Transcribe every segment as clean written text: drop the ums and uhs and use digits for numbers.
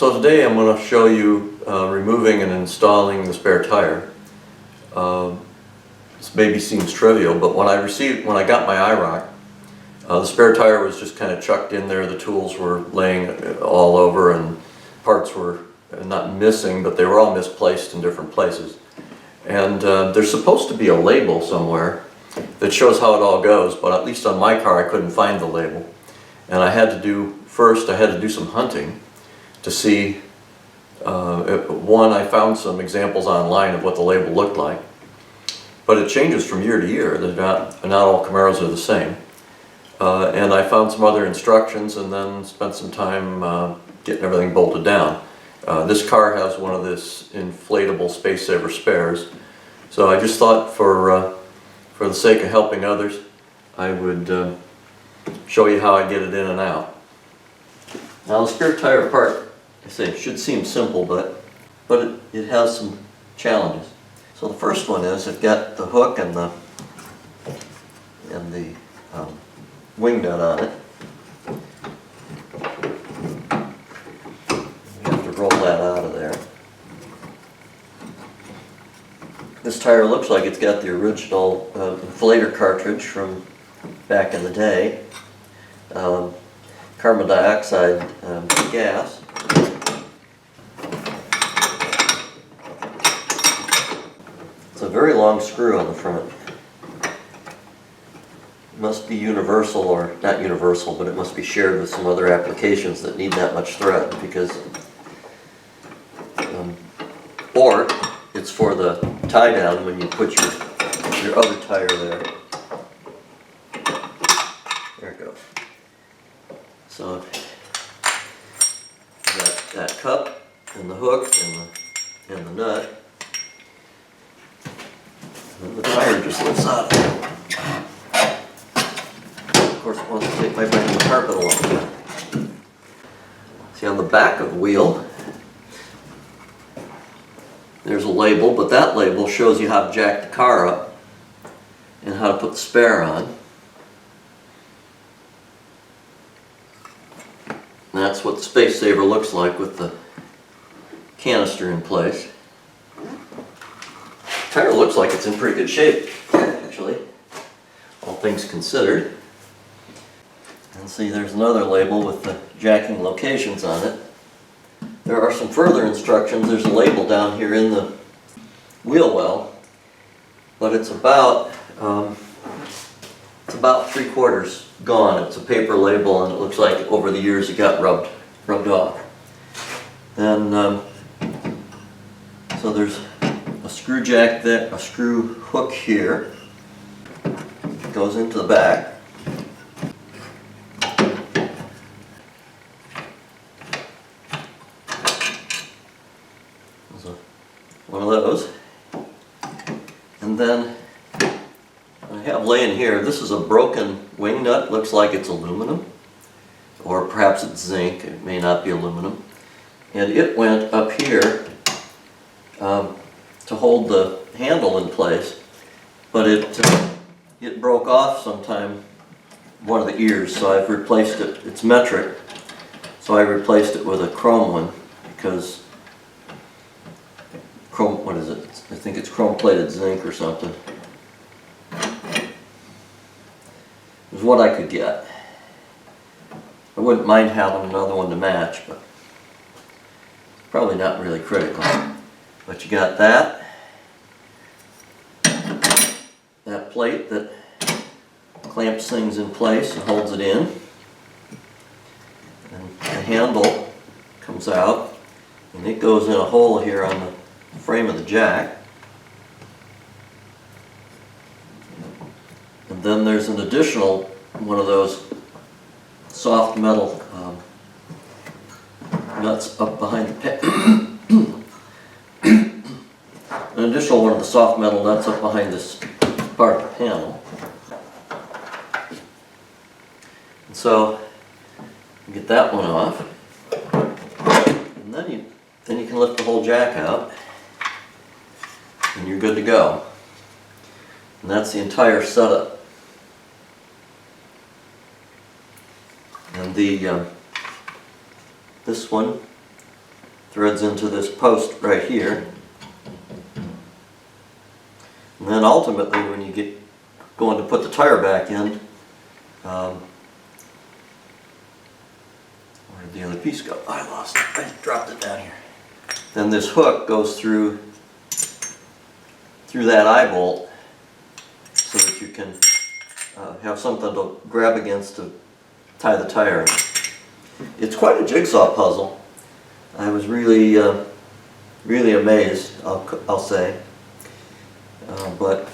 So today I'm going to show you removing and installing the spare tire. This maybe seems trivial, but when I got my IROC, the spare tire was just kind of chucked in there. The tools were laying all over and parts were not missing, but they were all misplaced in different places. And there's supposed to be a label somewhere that shows how it all goes, but at least on my car I couldn't find the label. And I had to do some hunting to see, one, I found some examples online of what the label looked like, but it changes from year to year. Not all Camaros are the same. And I found some other instructions and then spent some time getting everything bolted down. This car has one of this inflatable space saver spares, so I just thought for the sake of helping others, I would show you how I get it in and out. Now the spare tire part, I say, should seem simple, but it has some challenges. So the first one is I've got the hook and the wing nut on it. You have to roll that out of there. This tire looks like it's got the original inflator cartridge from back in the day. Carbon dioxide gas. It's a very long screw on the front. It must be universal, or not universal, but it must be shared with some other applications that need that much thread, because or it's for the tie down when you put your other tire there. There it goes. So you got that cup and the hook and the nut. And the tire just lifts out. Of course, once I take my bring the carpet along. See, on the back of the wheel, there's a label, but that label shows you how to jack the car up and how to put the spare on. And that's what the space saver looks like with the canister in place. The tire looks like it's in pretty good shape, actually, all things considered. And see, there's another label with the jacking locations on it. There are some further instructions. There's a label down here in the wheel well, but it's about 3/4 gone. It's a paper label, and it looks like over the years it got rubbed off. Then so there's a screw jack there, a screw hook here. It goes into the back. One of those. And then I have laying here, this is a broken wing nut. Looks like it's aluminum, or perhaps it's zinc. It may not be aluminum. And it went up here to hold the handle in place, but it broke off sometime, one of the ears, so I've replaced it. It's metric, so I replaced it with a chrome one, because chrome, what is it? I think it's chrome plated zinc or something. It was what I could get. I wouldn't mind having another one to match, but probably not really critical. But you got that plate that clamps things in place and holds it in. And the handle comes out, and it goes in a hole here on the frame of the jack. And then there's an additional one of those soft metal nuts up behind the an additional one of the soft metal nuts up behind this part of the panel. And so you get that one off, and then you can lift the whole jack out, and you're good to go. And that's the entire setup. And this one threads into this post right here. And then ultimately when you get going to put the tire back in, where did the other piece go? I lost it. I dropped it down here. Then this hook goes through that eye bolt so that you can have something to grab against to tie the tire in. It's quite a jigsaw puzzle. I was really really amazed, I'll say. But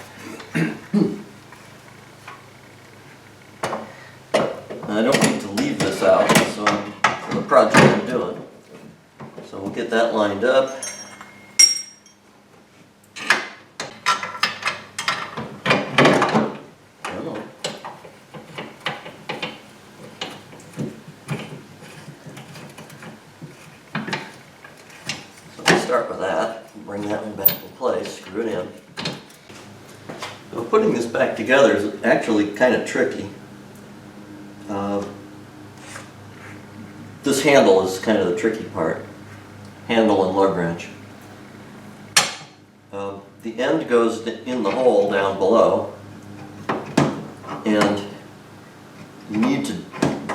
I don't need to leave this out for the project I'm doing. So we'll get that lined up. Start with that, bring that one back in place, screw it in. So putting this back together is actually kind of tricky. This handle is kind of the tricky part, handle and lug wrench. The end goes in the hole down below, and you need to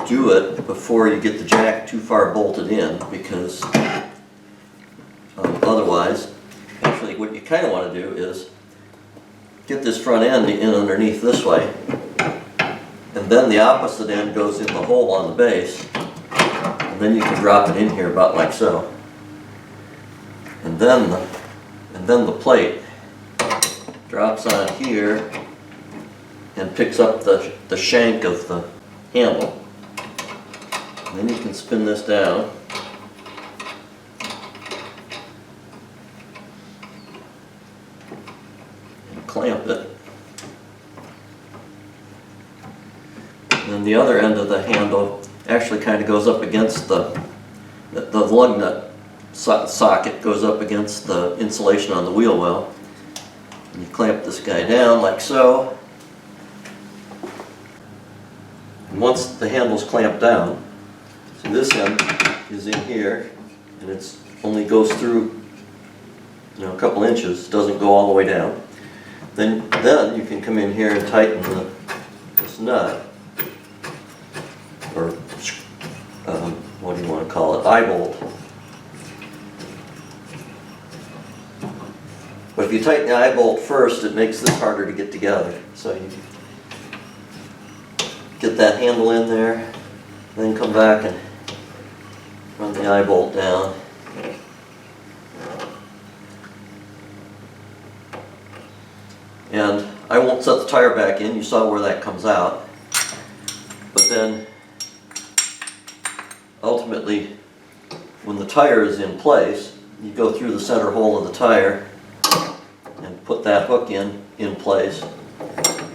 do it before you get the jack too far bolted in, because otherwise, actually what you kind of want to do is get this front end in underneath this way, and then the opposite end goes in the hole on the base, and then you can drop it in here about like so. And then the plate drops on here and picks up the shank of the handle. And then you can spin this down. Clamp it. And then the other end of the handle actually kind of goes up against the lug nut socket goes up against the insulation on the wheel well. And you clamp this guy down like so. And once the handle's clamped down, so this end is in here, and it's only goes through, you know, a couple inches, doesn't go all the way down. Then you can come in here and tighten this nut, or what do you want to call it, eye bolt. But if you tighten the eye bolt first, it makes this harder to get together. So you get that handle in there, then come back and run the eye bolt down. And I won't set the tire back in, you saw where that comes out. But then, ultimately, when the tire is in place, you go through the center hole of the tire and put that hook in place.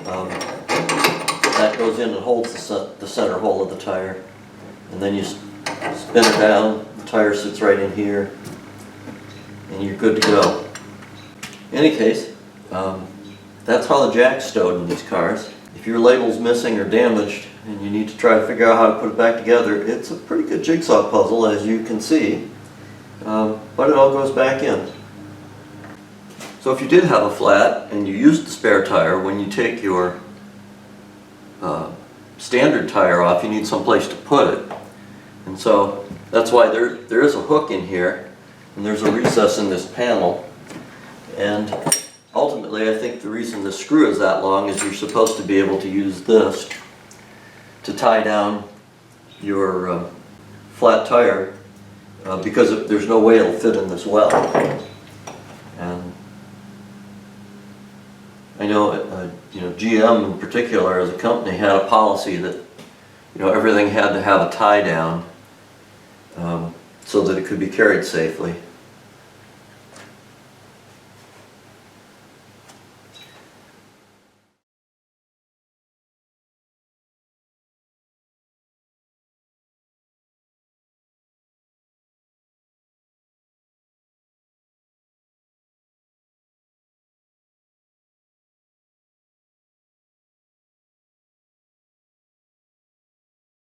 That goes in and holds the center hole of the tire. And then you spin it down, the tire sits right in here, and you're good to go. In any case, that's how the jack's stowed in these cars. If your label's missing or damaged and you need to try to figure out how to put it back together, it's a pretty good jigsaw puzzle, as you can see, but it all goes back in. So if you did have a flat and you used the spare tire, when you take your standard tire off, you need some place to put it. And so that's why there is a hook in here, and there's a recess in this panel. And ultimately, I think the reason the screw is that long is you're supposed to be able to use this to tie down your flat tire, because there's no way it'll fit in this well. And I know, you know, GM in particular as a company had a policy that, you know, everything had to have a tie down so that it could be carried safely.